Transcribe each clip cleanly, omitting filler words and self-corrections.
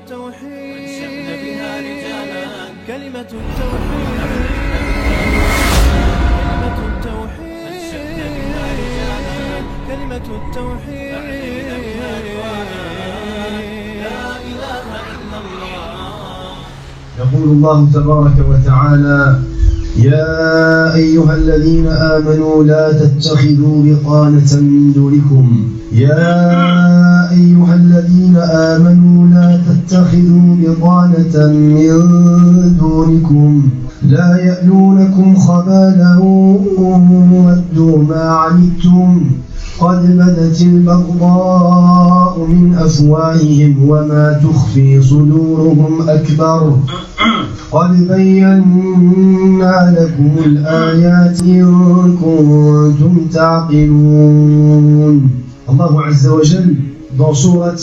التوحيد كلمة التوحيد كلمة التوحيد لا إله إلا الله. يقول الله تبارك وتعالى: يا أيها الذين آمنوا لا تتخذوا بطانة من دونكم يا أيها الذين آمنوا لا تتخذوا بطانة من دونكم لا يألونكم خبالا ودوا ما عنتم قد بدت البغضاء من أفواههم وما تخفي صدورهم أكبر قد بينا لكم الآيات إن كنتم تعقلون. Allah Azza wa Jal, dans Surat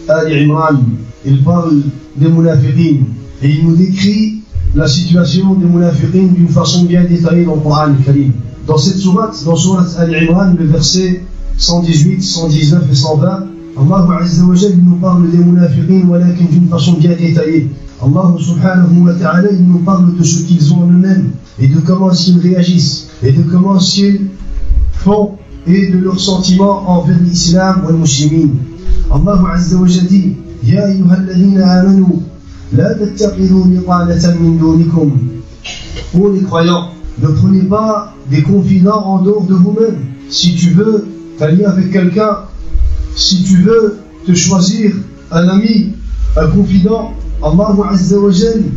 Al-Imran, il parle des munafiqin et il nous décrit la situation des munafiqin d'une façon bien détaillée dans le Coran Karim. Dans cette sourate, dans Surat Al-Imran, le verset 118, 119 et 120, Allah Azza wa Jal nous parle des munafiqin walakin d'une façon bien détaillée. Allah subhanahu wa ta'ala, il nous parle de ce qu'ils ont en eux-mêmes et de comment ils réagissent et de comment ils font et de leurs sentiments envers l'islam ou les musulmans. Allah Azza wa Jalla dit: Ya ayyuhalladhina amanu la tattakhidhu bitanatan min dunikum. Pour les croyants, ne prenez pas des confidents en dehors de vous-même. Si tu veux t'allier avec quelqu'un, si tu veux te choisir un ami, un confident, Allah Azza wa Jalla,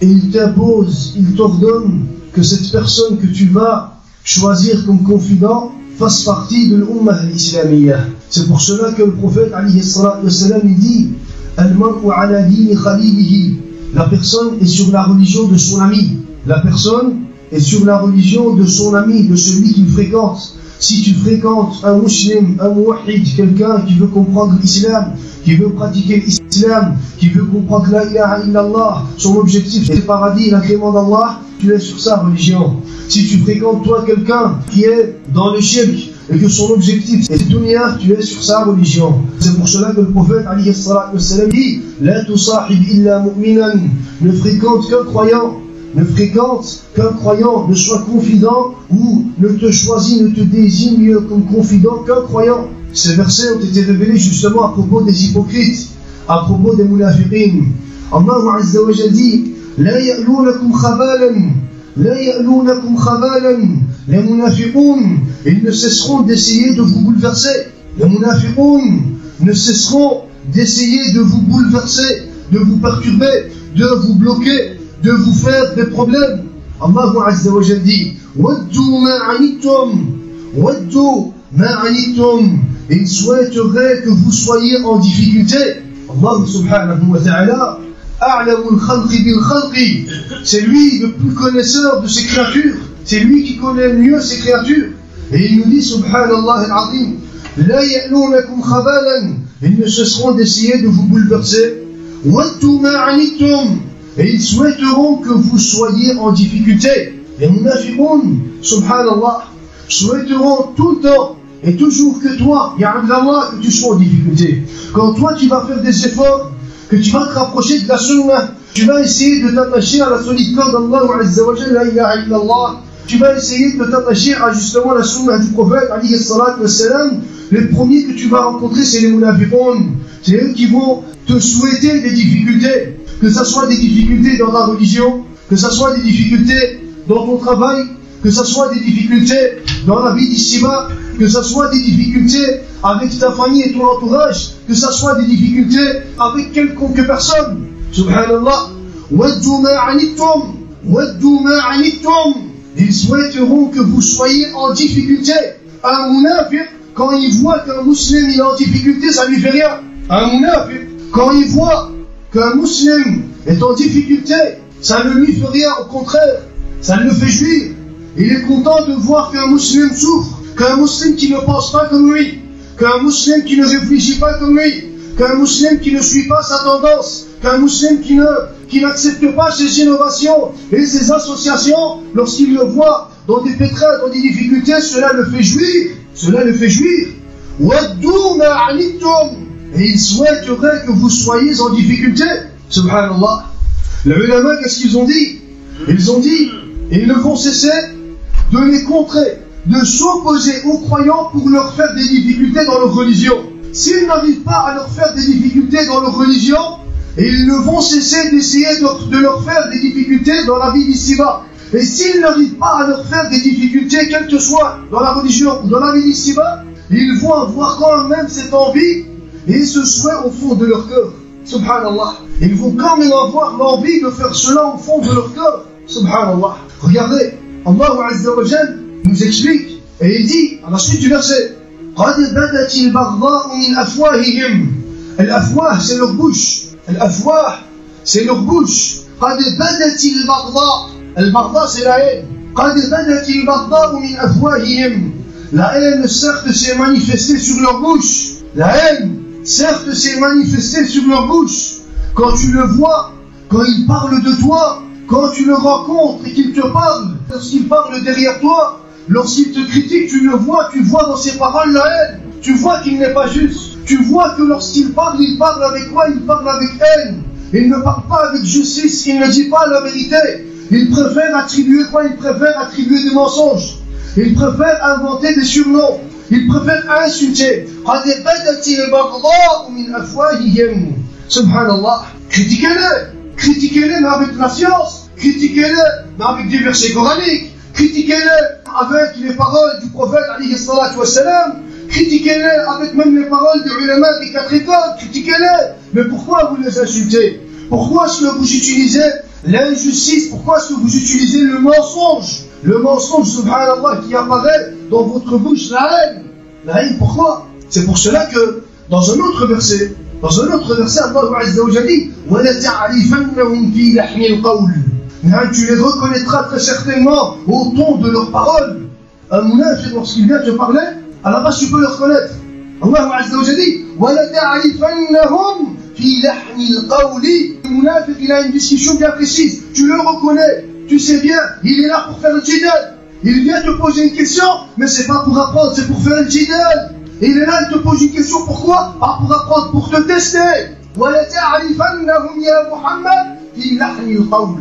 il t'impose, il t'ordonne que cette personne que tu vas choisir comme confident fasse partie de l'Ummah al-Islamiyya. C'est pour cela que le prophète alayhi salatu wassalam il dit: Al-mar'u ala dini khalilihi. La personne est sur la religion de son ami. La personne est sur la religion de son ami, de celui qu'il fréquente. Si tu fréquentes un musulman, un muwahhid, quelqu'un qui veut comprendre l'islam, qui veut pratiquer l'islam, qui veut comprendre la ilaha illallah, son objectif c'est le paradis, l'agrément d'Allah, tu es sur sa religion. Si tu fréquentes toi quelqu'un qui est dans le shirk et que son objectif c'est dunya, tu es sur sa religion. C'est pour cela que le prophète alayhi salatu wassalam dit: La tusahib illa mu'minan. Ne fréquente qu'un croyant. Ne fréquente qu'un croyant, ne sois confident ou ne te choisis, ne te désigne comme confident qu'un croyant. Ces versets ont été révélés justement à propos des hypocrites, à propos des munafiqin. Allah Azza wa Jalla dit: La ya'lunakum khabalan, la ya'lunakum khabalan. Les munafiqun, ils ne cesseront d'essayer de vous bouleverser. Les munafiqun ne cesseront d'essayer de vous bouleverser, de vous perturber, de vous bloquer, de vous faire des problèmes. Allah Azza wa Jalla dit: Waddu ma'anitum. Ils souhaiteraient que vous soyez en difficulté. Allah subhanahu wa ta'ala, a'lamul khalqi bil khalqi. C'est lui le plus connaisseur de ses créatures. C'est lui qui connaît mieux ses créatures. Et il nous dit: Subhanallah al-azim, la ya'lunakum khabalan. Ils ne cesseront d'essayer de vous bouleverser. Waddu ma'anitum. Et ils souhaiteront que vous soyez en difficulté. Les munafiqun, subhanallah, souhaiteront tout le temps et toujours que toi, ya Abdallah, que tu sois en difficulté. Quand toi tu vas faire des efforts, que tu vas te rapprocher de la sunnah, tu vas essayer de t'attacher à la solide corde d'Allah Azza wa Jalla, la ilaha illallah, tu vas essayer de t'attacher à justement la sunnah du prophète alayhi salatu wassalam, les premiers que tu vas rencontrer c'est les munafiqun. C'est eux qui vont te souhaiter des difficultés. Que ce soit des difficultés dans ta religion, que ce soit des difficultés dans ton travail, que ce soit des difficultés dans la vie d'ici-bas, que ce soit des difficultés avec ta famille et ton entourage, que ce soit des difficultés avec quelconque personne. Subhanallah. Waddu ma'anitum. Ils souhaiteront que vous soyez en difficulté. Un munafiq, quand il voit qu'un musulman est en difficulté, ça lui fait rien. Un munafiq, quand il voit qu'un musulman est en difficulté, ça ne lui fait rien, au contraire, ça le fait jouir. Il est content de voir qu'un musulman souffre, qu'un musulman qui ne pense pas comme lui, qu'un musulman qui ne réfléchit pas comme lui, qu'un musulman qui ne suit pas sa tendance, qu'un musulman qui n'accepte pas ses innovations et ses associations, lorsqu'il le voit dans des pétrins, dans des difficultés, cela le fait jouir. Cela le fait jouir. Waddu ma'anitum. et il souhaiterait que vous soyez en difficulté. Subhanallah. Les ulama, qu'est-ce qu'ils ont dit? Ils ont dit, ils ne vont cesser de les contrer, de s'opposer aux croyants pour leur faire des difficultés dans leur religion. S'ils n'arrivent pas à leur faire des difficultés dans leur religion, ils ne vont cesser d'essayer de leur faire des difficultés dans la vie d'ici-bas. Et s'ils n'arrivent pas à leur faire des difficultés, quelle que soit dans la religion ou dans la vie d'ici-bas, ils vont avoir quand même cette envie et ce souhait au fond de leur cœur. Subhanallah. Ils vont quand même avoir l'envie de faire cela au fond de leur cœur. Subhanallah. Regardez, Allah Azza wa Jal nous explique et il dit à la suite du verset, قَدْ بَدَتِ الْبَغْضَاءُ مِنْ أَفْوَاهِهِمْ. Al-afwah, c'est leur bouche. Al-afwah, c'est leur bouche. قَدْ بَدَتِ الْبَغْضَاءُ. Al-Baghdad, c'est la haine. قَدْ بَدَتِ الْبَغْضَاءُ مِنْ أَفْوَاهِهِمْ. La haine, certes, s'est manifestée sur leur bouche. La haine, certes, s'est manifestée sur leur bouche. Quand tu le vois, quand il parle de toi, quand tu le rencontres et qu'il te parle, lorsqu'il parle derrière toi, lorsqu'il te critique, tu le vois, tu vois dans ses paroles la haine. Tu vois qu'il n'est pas juste. Tu vois que lorsqu'il parle avec quoi? Il parle avec haine. Il ne parle pas avec justice, il ne dit pas la vérité. Il préfère attribuer quoi? Il préfère attribuer des mensonges. Il préfère inventer des surnoms. Il préfère insulter. Subhanallah. Critiquez-les. Critiquez-les, mais avec la science. Critiquez-les, mais avec des versets coraniques. Critiquez-les avec les paroles du prophète alayhi salatu wassalam. Critiquez-les avec même les paroles des ulama des 4 écoles. Critiquez-les. Mais pourquoi vous les insultez? Pourquoi est-ce que vous utilisez l'injustice? Pourquoi est-ce que vous utilisez le mensonge? Le mensonge, subhanallah, qui apparaît dans votre bouche, la haine. La haine, pourquoi? C'est pour cela que, dans un autre verset, Allah Azza wa Jalla dit, وَلَتَعْرِفَنَّهُمْ فِي لَحْنِ الْقَوْلِ. Tu les reconnaîtras très certainement au ton de leurs paroles. Un munafiq, lorsqu'il vient te parler, à la base tu peux le reconnaître. Allah Azza wa Jalla dit, وَلَتَعْرِفَنَّهُمْ فِي لَحْنِ الْقَوْلِ. Le munafiq, il a une discussion bien précise. Tu le reconnais. Tu sais bien, il est là pour faire le jidal. Il vient te poser une question, mais c'est pas pour apprendre, c'est pour faire le jidal. Il est là, il te pose une question, pourquoi? Pas pour apprendre, pour te tester. وَلَتَعْرِفَنَّهُمْ يَا مُحَمَّدْ فِي لَحْنِ الْقَوْلِ.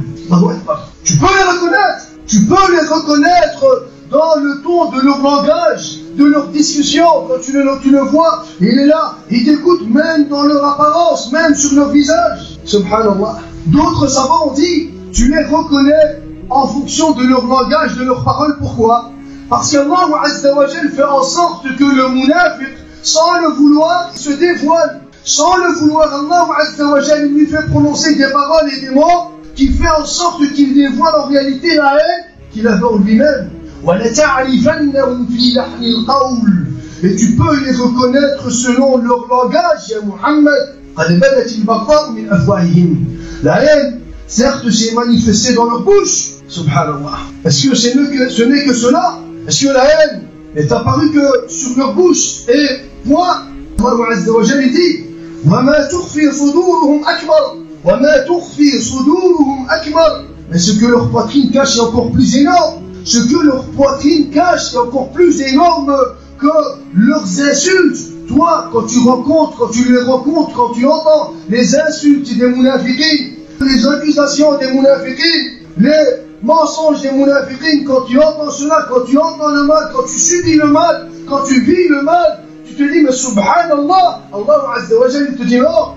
Tu peux les reconnaître. Tu peux les reconnaître dans le ton de leur langage, de leur discussion. Quand tu le vois, il est là, il t'écoute même dans leur apparence, même sur leur visage. Subhanallah. D'autres savants ont dit, tu les reconnais en fonction de leur langage, de leurs paroles. Pourquoi? Parce qu'Allah Azza wa Jal fait en sorte que le munafiq, sans le vouloir, se dévoile. Sans le vouloir, Allah Azza wa Jal lui fait prononcer des paroles et des mots qui fait en sorte qu'il dévoile en réalité la haine qu'il avait en lui-même. Et tu peux les reconnaître selon leur langage, ya Muhammad. La haine, certes, s'est manifestée dans leur bouche. Subhanallah. Est-ce que ce n'est que cela? Est-ce que la haine est apparue que sur leur bouche? Et point. Allah Azza wa Jalla dit, وَمَا تُخْفِي صُدُورُهُمْ أَكْبَرُ وَمَا تُخْفِي صُدُورُهُم أَكْبَرُ. Mais ce que leur poitrine cache est encore plus énorme. Ce que leur poitrine cache est encore plus énorme que leurs insultes. Toi, quand tu les rencontres, quand tu entends les insultes des munafiqines, les accusations des munafiqines, les mensonges des munafiqines, quand tu entends cela, quand tu entends le mal, quand tu subis le mal, quand tu vis le mal, tu te dis, mais subhanallah, Allah Azza wa Jalla te dit non.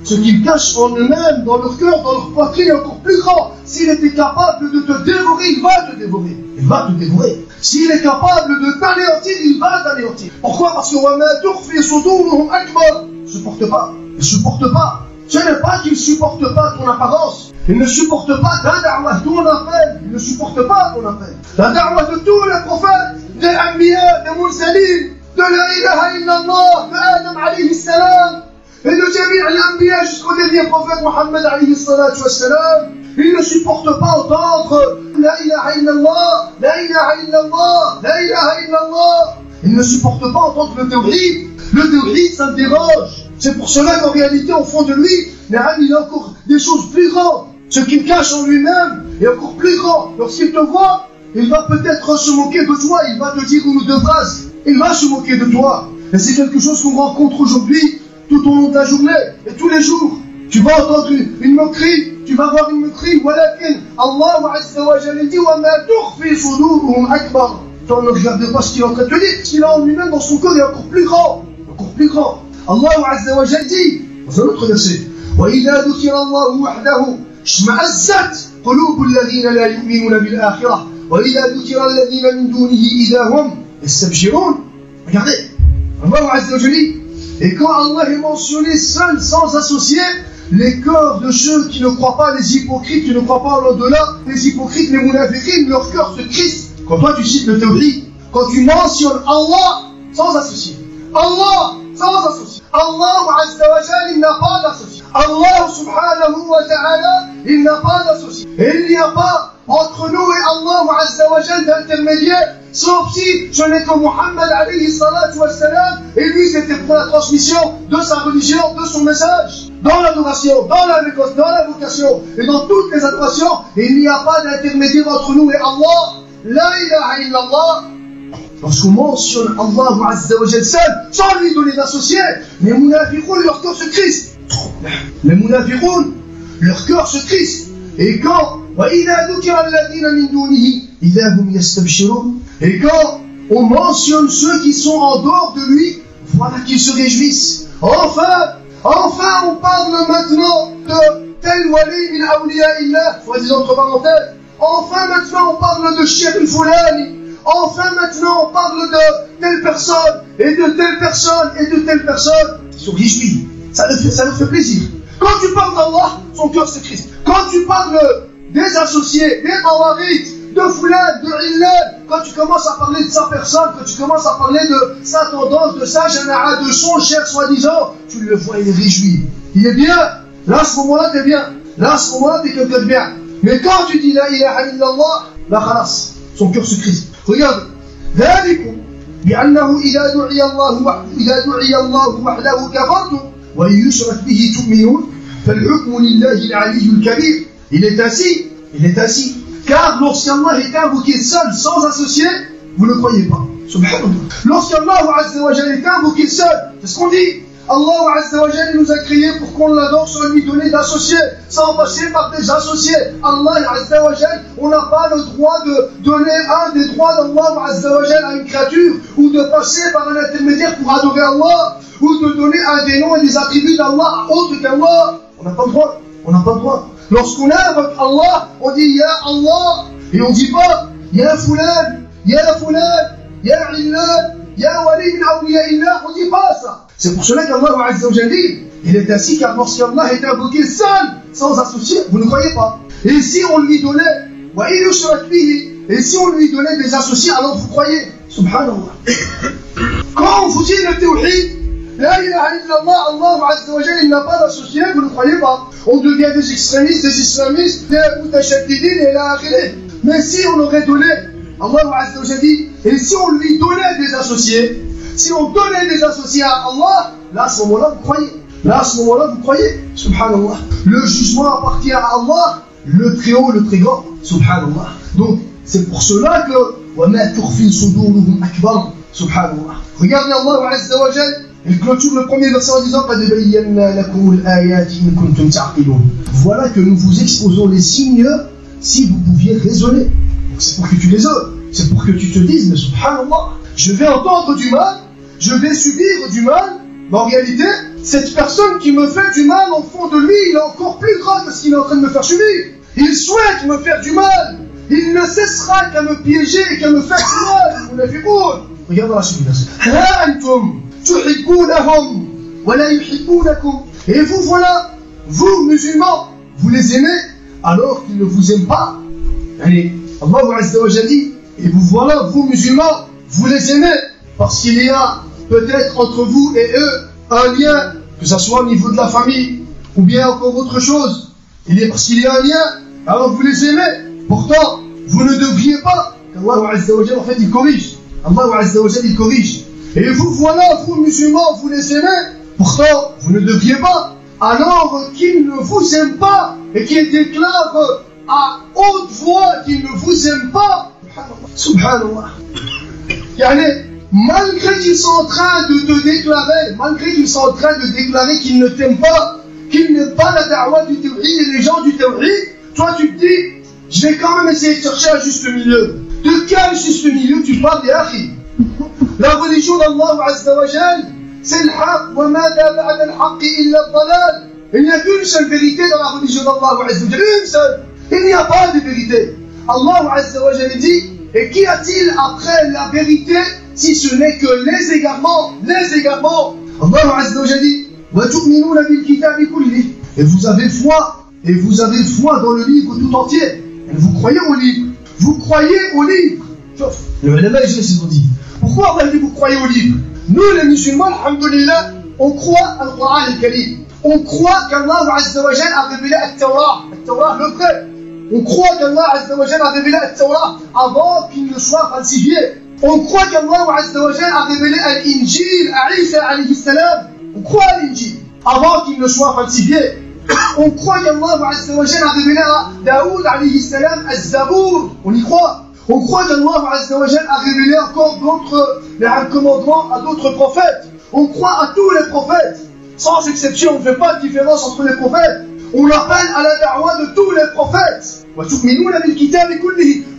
Ce qu'ils cachent en eux-mêmes, dans leur cœur, dans leur poitrine, est encore plus grand. S'il était capable de te dévorer, il va te dévorer. Il va te dévorer. S'il est capable de t'anéantir, il va t'anéantir. Pourquoi? Parce que il ne supporte pas. Il ne supporte pas. Ce n'est pas qu'il ne supporte pas ton apparence. Il ne supporte pas ta da'wah, ton appel. Il ne supporte pas ton appel. La da'wah de tous les prophètes, des anbiya, des mursalin, de la ilaha illallah, de Adam alayhi salam, et de Jami' al-Anbiya jusqu'au dernier prophète Muhammad alayhi salatu wassalam. Il ne supporte pas entendre la ilaha illallah, la ilaha illallah, la ilaha illallah. Il ne supporte pas entendre le tawhid. Le tawhid, ça le dérange. C'est pour cela qu'en réalité, au fond de lui, il a encore des choses plus grandes. Ce qu'il cache en lui-même est encore plus grand. Lorsqu'il te voit, il va peut-être se moquer de toi. Il va te dire une ou deux phrases. Il va se moquer de toi. Et c'est quelque chose qu'on rencontre aujourd'hui tout au long de la journée et tous les jours. Tu vas entendre une moquerie, tu vas voir une moquerie, walakin Allah Azza wa Jalla dit wa ma tukhfi suduruhum akbar. Toi ne regarde pas ce qu'il est en train de te dire, ce qu'il a en lui-même dans son corps est encore plus grand. Encore plus grand. Allah Azza wa Jalla dit dans un autre verset wa idha dhukira Allah wahdahu ishma'azzat qulubul ladhina la yu'minuna bil akhirah wa idha dhukira alladhina min dunihi idha hum yastabshirun. Regardez, Allah Azza wa Jalla dit, et quand Allah est mentionné seul, sans associé, les cœurs de ceux qui ne croient pas, les hypocrites, qui ne croient pas en l'au-delà, les hypocrites, les munafiqines, leur cœur se crispe. Quand toi tu cites le tawhid, quand tu mentionnes Allah sans associé, Allah sans associé, Allah Azza wa Jalla, il n'a pas d'associé. Allah subhanahu wa ta'ala, il n'a pas d'associé. Et il n'y a pas entre nous et Allah Azza wa Jalla d'intermédiaire, sauf si ce n'est que Muhammad alayhi salatu wa salam, et lui c'était pour la transmission de sa religion, de son message. Dans l'adoration, dans la vocation et dans toutes les adorations, il n'y a pas d'intermédiaire entre nous et Allah. La ilaha illallah. Lorsqu'on mentionne Allah Azza wa Jalla seul, sans lui donner d'associé, les munafiqoun, leur cœur se crispe. Les munafiqoun, leur cœur se crispe. Et quand et quand on mentionne ceux qui sont en dehors de lui, voilà qu'ils se réjouissent. Enfin on parle maintenant de tel wali min awliya illah, soi-disant entre parenthèses. Enfin maintenant on parle de Cheikh Foulani. Enfin maintenant on parle de telle personne, et de telle personne, et de telle personne. Ils se réjouissent. Ça leur fait plaisir. Quand tu parles d'Allah, son cœur se crispe. Quand tu parles des associés, des awarites, de Foulan, de Illan, quand tu commences à parler de sa personne, quand tu commences à parler de sa tendance, de sa jana'a, de son cher soi-disant, tu le vois, il est réjoui. Il est bien. Là, à ce moment-là, t'es bien. Là, à ce moment-là, t'es quelqu'un de bien. Mais quand tu dis la ilaha illallah, la khalas, son cœur se crispe. Regarde. ذلكم بأنه إذا دعي الله وحده كفرتم وإن يشرك به تؤمنون فالحكم لله العلي الكبير. Il est ainsi, car lorsqu'Allah est invoqué seul, sans associé, vous ne croyez pas. Subhanallah. Lorsqu'Allah Azza wa Jalla est invoqué seul, c'est ce qu'on dit. Allah Azza wa Jalla nous a créés pour qu'on l'adore sans lui donner d'associés, sans passer par des associés. Allah Azza wa Jalla, on n'a pas le droit de donner un des droits d'Allah Azza wa Jalla à une créature, ou de passer par un intermédiaire pour adorer Allah, ou de donner un des noms et des attributs d'Allah à autre qu'Allah. On n'a pas le droit. Lorsqu'on invoque Allah, on dit Ya Allah, et on dit pas Ya Foulan, Ya Illan, Ya Wali min awliya illah, on dit pas ça. C'est pour cela qu'Allah Azza wa Jalla dit, il est ainsi car lorsqu'Allah est invoqué seul, sans associé, vous ne croyez pas. Et si on lui donnait, wa in yushrak bihi, et si on lui donnait des associés, alors vous croyez. Subhanallah. Quand on vous dit le tawhid, la ilaha illallah, Allah Azza wa Jalla, il n'a pas d'associé, vous ne croyez pas. On devient des extrémistes, des islamistes, des mutachaddidin et la akhirah. Mais si on aurait donné, Allah Azza wa Jalla dit, et si on lui donnait des associés, si on donnait des associés à Allah, là à ce moment-là vous croyez. Subhanallah. Le jugement appartient à Allah, le très haut, le très grand. Subhanallah. Donc c'est pour cela que وَمَا تُخْفِي صُدُورُهُمْ أَكْبَرُ. Subhanallah. Regardez Allah Azza wa Jalla. Il clôture le premier verset en disant voilà que nous vous exposons les signes si vous pouviez raisonner. Donc c'est pour que tu raisonnes, c'est pour que tu te dises mais subhanallah, je vais entendre du mal, je vais subir du mal, mais en réalité cette personne qui me fait du mal, au fond de lui il est encore plus grand que ce qu'il est en train de me faire subir. Il souhaite me faire du mal, il ne cessera qu'à me piéger et qu'à me faire du mal. Regarde dans la suite du verset. Et vous voilà, vous musulmans, vous les aimez alors qu'ils ne vous aiment pas. Allez, Allah Azza wa Jalla dit, et vous voilà, vous musulmans, vous les aimez parce qu'il y a peut-être entre vous et eux un lien, que ce soit au niveau de la famille ou bien encore autre chose. Parce qu'il y a un lien, alors vous les aimez. Pourtant, vous ne devriez pas. Allah Azza wa Jalla, en fait, il corrige. Allah Azza wa Jalla, il corrige. Et vous voilà, vous musulmans, vous les aimez, pourtant vous ne devriez pas, alors qu'ils ne vous aiment pas, et qu'ils déclarent à haute voix qu'ils ne vous aiment pas. Subhanallah. Yani, malgré qu'ils sont en train de te déclarer, qu'ils ne t'aiment pas, qu'ils n'aiment pas la da'wah du tawhid et les gens du tawhid, toi tu te dis, je vais quand même essayer de chercher un juste milieu. De quel juste milieu tu parles, ya akhi? La religion d'Allah Azza wa Jal, c'est le haq, wa mada ba'da al-haq illa al-dalal. Il n'y a qu'une seule vérité dans la religion d'Allah Azza wa Jal, une seule. Il n'y a pas de vérité. Allah Azza wa Jal dit, et qu'y a-t-il après la vérité si ce n'est que les égarements? Allah Azza wa Jal dit, wa tu'minuna bil kitabi kulli. Et vous avez foi dans le livre tout entier. Et vous croyez au livre. Le ulama ils ont dit, pourquoi Allah dit vous croyez au livre? Nous les musulmans, alhamdulillah, on croit au Coran al-Karim. On croit qu'Allah Azza wa Jal a révélé At-Tawrah, le vrai. On croit qu'Allah Azza wa Jal a révélé At-Tawrah avant qu'il ne soit falsifié. On croit qu'Allah Azza wa Jal a révélé Al-Injil à Isa alayhi salam. On croit à l'Injil avant qu'il ne soit falsifié. On croit qu'Allah Azza wa Jal a révélé à Daoud alayhi salam Az-Zabour. On y croit. On croit qu'Allah Azza wa Jal a révélé encore d'autres commandements à d'autres prophètes. On croit à tous les prophètes. Sans exception, on ne fait pas de différence entre les prophètes. On appelle à la da'wah de tous les prophètes.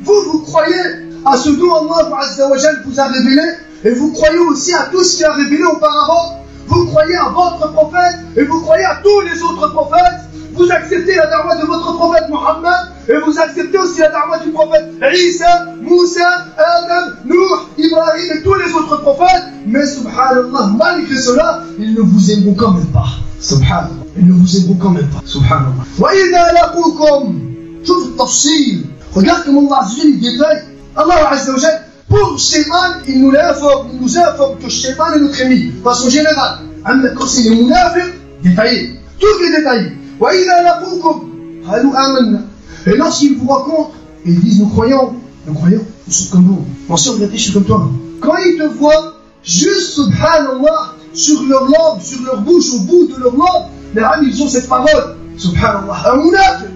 Vous croyez à ce dont Allah Azza wa Jal vous a révélé, et vous croyez aussi à tout ce qu'il a révélé auparavant. Vous croyez à votre prophète, et vous croyez à tous les autres prophètes. Vous acceptez la da'wah de votre prophète Muhammad, et vous acceptez aussi la da'wah du prophète Isa, Moussa, Adam, Nuh, Ibrahim et tous les autres prophètes. Mais subhanallah, malgré cela, ils ne vous aimeront quand même pas. Subhanallah, ils ne vous aimeront quand même pas. Subhanallah. Wa idha laqukum, شوف التفصيل. Regarde comment Allah Azza wa Jal détaille. Allah Azza wa Jal, pour Shaytan, il nous informe que Shaytan est notre ennemi. De façon générale, quand c'est les munafiq, détaillé, tout est détaillé. وَإِذَا لَقُوكُمْ قَالُوا آمَنَّا. Et lorsqu'ils vous rencontrent, ils disent nous croyons, nous sommes comme vous. Mon soeur, regardez, je suis comme toi. Quand ils te voient, juste subhanallah, sur leur langue, sur leur bouche, au bout de leur langue, les amis, ils ont cette parole. Subhanallah, un munafiq.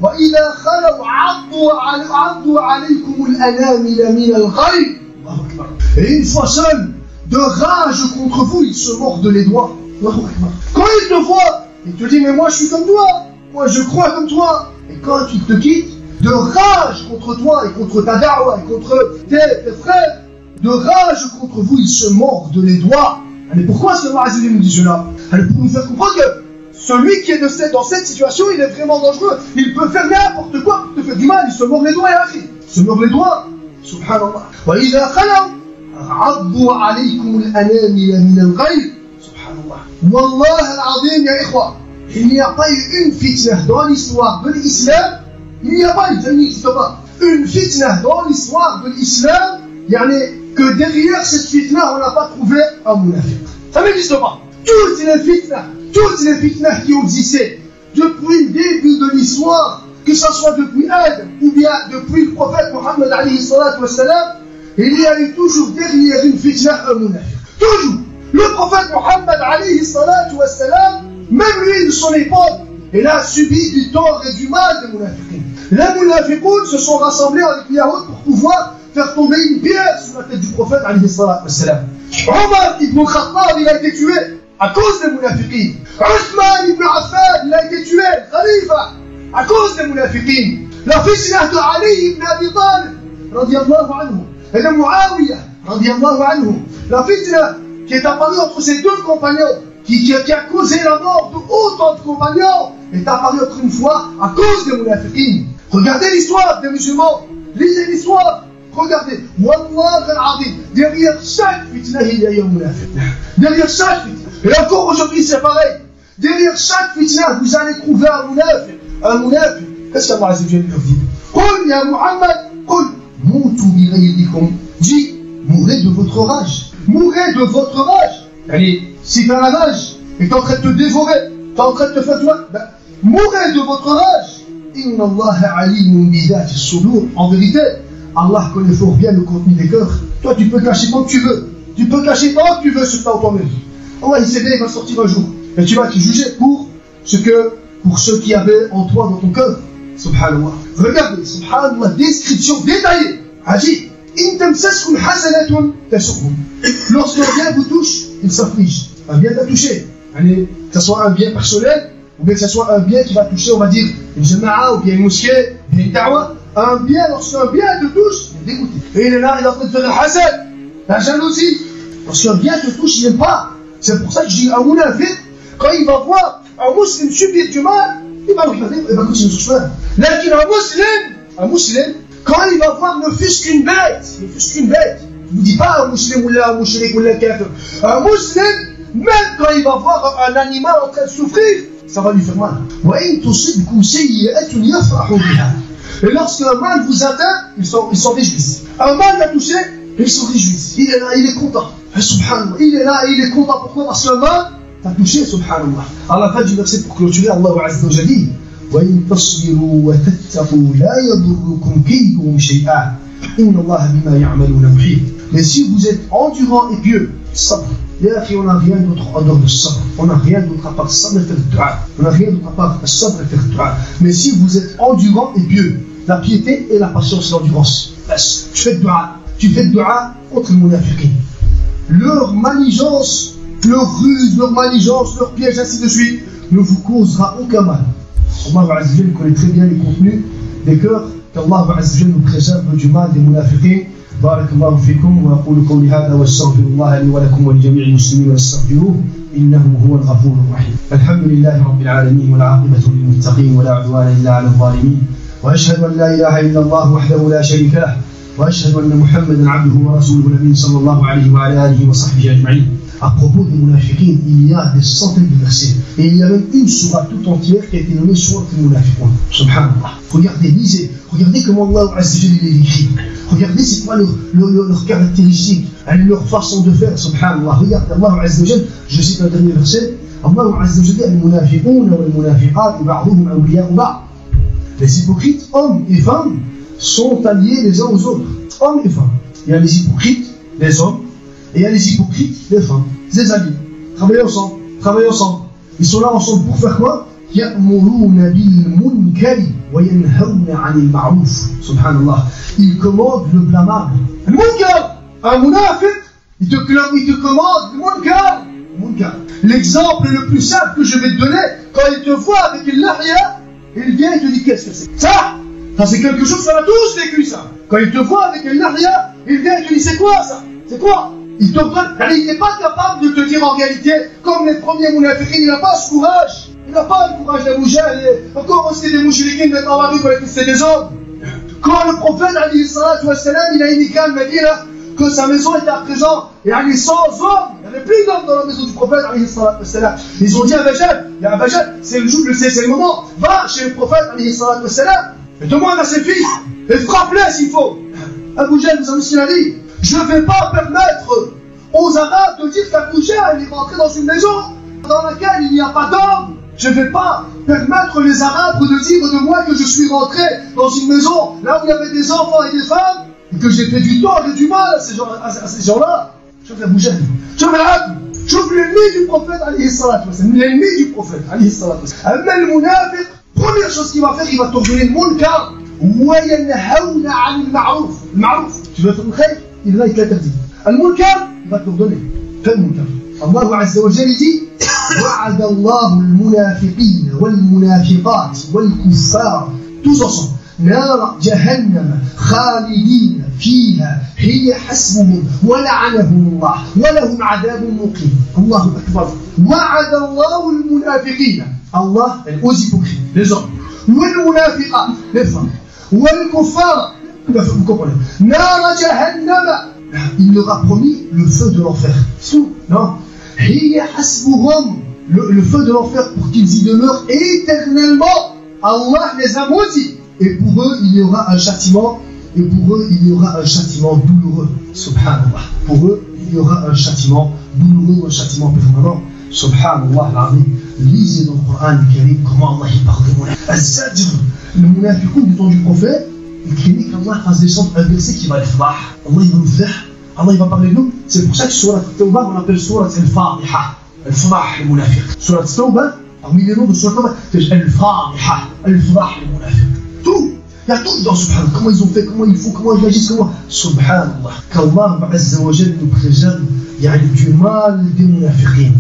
وَإِذَا خَلَوْا عَضُّوا عَلَيْكُمُ الْأَنَامِلَ مِنَ الْغَيْظِ. Et une fois seul, de rage contre vous, ils se mordent les doigts. Quand il te voit, il te dit mais moi je suis comme toi, moi je crois comme toi. Et quand il te quitte, de rage contre toi et contre ta da'wah et contre tes frères, de rage contre vous, il se mordent les doigts. Mais pourquoi est-ce que Allah Azza wa Jalla nous dit cela? Pour nous faire comprendre que celui qui est dans cette situation, il est vraiment dangereux. Il peut faire n'importe quoi pour te faire du mal, il se mord les doigts et akhi. Il se mord les doigts. Subhanallah. Wa idha khalaw عضوا عليكم الأنامل من الغيظ. Wallah al-Azim, ya ikhwa, il n'y a pas eu une fitna dans l'histoire de l'islam, il n'y a pas eu, ça n'existe pas, une fitna dans l'histoire de l'islam, que derrière cette fitna, on n'a pas trouvé un munafiq. Ça n'existe pas. Toutes les fitnas qui ont existé depuis le début de l'histoire, que ce soit depuis Adam ou bien depuis le prophète Mohammed alayhi salatu wa salam, il y a eu toujours derrière une fitna un munafiq. Toujours. Le prophète Mohammed alayhi salatu wa salam, même lui de son époque, il a subi du tort et du mal des munafiqins. Les munafiqoun se sont rassemblés avec les Yahoud pour pouvoir faire tomber une pierre sur la tête du prophète alayhi salatu wa salam. Omar ibn Khattab, il a été tué à cause des munafiqins. Uthman ibn Affan, il a été tué, Khalifa, à cause des munafiqins. La fitna de Ali ibn Abi Talib, radiyallahu anhu, et de Muawiyah, radiyallahu anhu. La fitna qui est apparu entre ces deux compagnons, qui a causé la mort de autant de compagnons, est apparu encore une fois à cause des munafiqins. Regardez l'histoire des musulmans, lisez l'histoire, regardez. Wallah al-Azim, derrière chaque fitna, il y a un munafiq. Derrière chaque fitna. Et encore aujourd'hui, c'est pareil. Derrière chaque fitna, vous allez trouver un munafiq. Un munafiq. Qu'est-ce qu'Allah Azza wa Jalla leur dit? Qul ya Muhammad, qul moutu bi ghayrikum. Dis, mourrez de votre rage. Mourrez de votre rage. Allez, si t'as la rage et t'es en train de te dévorer, t'es en train de te faire du mal, mourrez de votre rage. Inna Allah alimun bi dhati as-sudur. En vérité, Allah connaît fort bien le contenu des cœurs. Toi, tu peux cacher tant que tu veux. Tu peux cacher tant que tu veux ce que t'as en toi-même. Allah, il sait bien, il va sortir un jour. Et tu vas te juger pour ce qui avait en toi dans ton cœur. Subhanallah. Regardez, subhanallah, description détaillée. Aji, إن تمسسكم حسنة تسؤهم. Lorsqu'un bien vous touche, il s'afflige. Un bien t'a touché. Que ce soit un bien personnel, ou bien que ce soit un bien qui va toucher, on va dire, une jama'a, ou bien une mosquée, ou bien une da'wa. Un bien, lorsqu'un bien te touche, il est dégoûté. Et il est là, il est en train de faire le hasad, la jalousie. Lorsqu'un bien te touche, il n'aime pas. C'est pour ça que je dis à un munafiq, quand il va voir un musulman subir du mal, il va regarder, il va continuer sur ce chemin. Là, un musulman, quand il va voir ne fût-ce qu'une bête, je ne vous dis pas un musulman ou là, un mushrik ou là, kafir. Un musulman, même quand il va voir un animal en train de souffrir, ça va lui faire mal. Et lorsqu'un mal vous atteint, ils s'en réjouissent. Un mal l'a touché, ils s'en réjouissent. Il est là, il est content. Subhanallah, il est là, il est content. Pourquoi? Parce qu'un mal t'a touché, subhanallah. À la fin du verset pour clôturer, Allah Azza wa Jalla dit وَإِن تَصْبِرُوا وَتَتَّقُوا لَا يَضُرُّكُمْ كَيْدُهُمْ شَيْئًا إِنَّ اللَّهَ بِمَا يَعْمَلُونَ مُحِيطٌ. Mais si vous êtes endurant et pieux, sabr. On n'a rien d'autre en dehors de sabr. On n'a rien d'autre à part sabr et faire dua. On n'a rien d'autre à part sabr et faire dua. Mais si vous êtes endurant et pieux, la piété et la patience et l'endurance. Tu fais dua. Tu fais dua contre les munafiqin. Leur manigance, leur ruse, leur manigance, leur piège, ainsi de suite, ne vous causera aucun mal. Allah Azza wa Jalla connaît très bien les contenus des cœurs, qu'Allah Azza wa Jalla nous préserve du mal des munafiqin. بارك الله فيكم وأقول قولي هذا واستغفر الله لي ولكم ولجميع المسلمين واستغفروه إنه هو الغفور الرحيم. الحمد لله رب العالمين والعاقبة للمتقين ولا عدوان إلا على الظالمين وأشهد أن لا إله إلا الله وحده لا شريك له وأشهد أن محمدا عبده ورسوله النبي صلى الله عليه وعلى آله وصحبه أجمعين. À propos des munafiqin, il y a des centaines de versets. Et il y a même une sourate tout entière qui a été nommée sourate al-munafiqun. Subhanallah. Regardez, lisez. Regardez comment Allah Azza wa Jalla les écrit. Regardez c'est quoi leurs caractéristiques, leur façon de faire. Subhanallah. Regardez Allah Azza wa Jalla. Je cite un dernier verset. Allah Azza wa Jalla, al-munafiqun wal-munafiqat ba'duhum awliya'u ba'd. Les hypocrites, hommes et femmes, sont alliés les uns aux autres. Hommes et femmes. Il y a les hypocrites, les hommes, et il y a les hypocrites, les femmes. Des alliés. Travaillez ensemble. Ils sont là ensemble pour faire quoi? يَأْمُرُونَ بِالْمُنْكَرِ وَيَنْهَوْنَ عَنِ الْمَعْرُوفِ. Subhanallah. Ils commandent le blâmable. Le munkar. Un munafiq, il te commande le munkar. L'exemple le plus simple que je vais te donner, quand il te voit avec une lahia, il vient et te dit qu'est-ce que c'est? Ça c'est quelque chose, on a tous vécu ça. Quand il te voit avec une lahia, il vient et te dit c'est quoi ça? C'est quoi? Il n'est pas capable de te dire en réalité, comme les premiers munafiqin, il n'a pas ce courage. Il n'a pas le courage d'Abu Jahl. Encore c'était des mouchriquins d'être en Marie pour c'était des hommes. Quand le prophète, alayhi salatu wassalam, il a indiqué à Medina que sa maison était à présent, il y avait 100 hommes. Il n'y avait plus d'hommes dans la maison du prophète, alayhi salatu wassalam. Ils ont dit à Abu Jahl, c'est le moment, va chez le prophète, alayhi salatu wassalam, et demande à ses filles, et frappe-les s'il faut. Abu Jahl, vous savez ce qu'il a dit? Je ne vais pas permettre aux Arabes de dire qu'Abu Jahl est rentré dans une maison dans laquelle il n'y a pas d'hommes. Je ne vais pas permettre les Arabes de dire de moi que je suis rentré dans une maison là où il y avait des enfants et des femmes et que j'ai fait du tort et du mal à ces gens-là. Je vais Abu Jahl. Je vais l'ennemi du prophète, alayhi salatu wassalam. L'ennemi du prophète, alayhi salatu wassalam. Mais le munafiq, première chose qu'il va faire, il va t'ordonner le munkar. وَيَنْهَوْنَ عَنِ الْمَعْرُوفِ. Le ma'rouf, tu veux faire le khayr, il est là, il te l'interdit. Al-munkar, il va te l'ordonner. Fais le munkar. Allah Azza wa Jalla dit وعد الله المنافقين والمنافقات والكفار tous ensemble نار جهنم خالدين فيها هي حسبهم ولعنهم الله ولهم عذاب مقيم. الله أكبر. وعد الله المنافقين, Allah aux hypocrites, les hommes, والمنافقات, les femmes, والكفار, vous comprenez, نار جهنم, il leur a promis le feu de l'enfer. Non, hiya hasbuhum, le feu de l'enfer pour qu'ils y demeurent éternellement. Allah les a maudits. Et pour eux, il y aura un châtiment. Et pour eux, il y aura un châtiment douloureux. Subhanallah. Pour eux, il y aura un châtiment douloureux, un châtiment permanent. Subhanallah l'azim. Lisez dans le Coran Karim comment Allah y parle des munafiqun. Az-Zajr, le munafiqun du temps du prophète, il craignait qu'Allah fasse descendre un verset qui va les fdah. Allah il va nous faire. Allah il va parler de nous. C'est pour ça que sur la Tawbah, on appelle surat al-Fatiha. Al-Fdah, le munafiq. Surat al-Tawbah, parmi les noms de surat al-Fatiha, Al-Fatiha, Al-Fdah, le munafiq. Tout. Il y a tout dedans, subhanallah. Comment ils ont fait, comment il faut, comment ils agissent, comment. Subhanallah. Qu'Allah Azza wa Jal nous préserve du mal des munafiqin.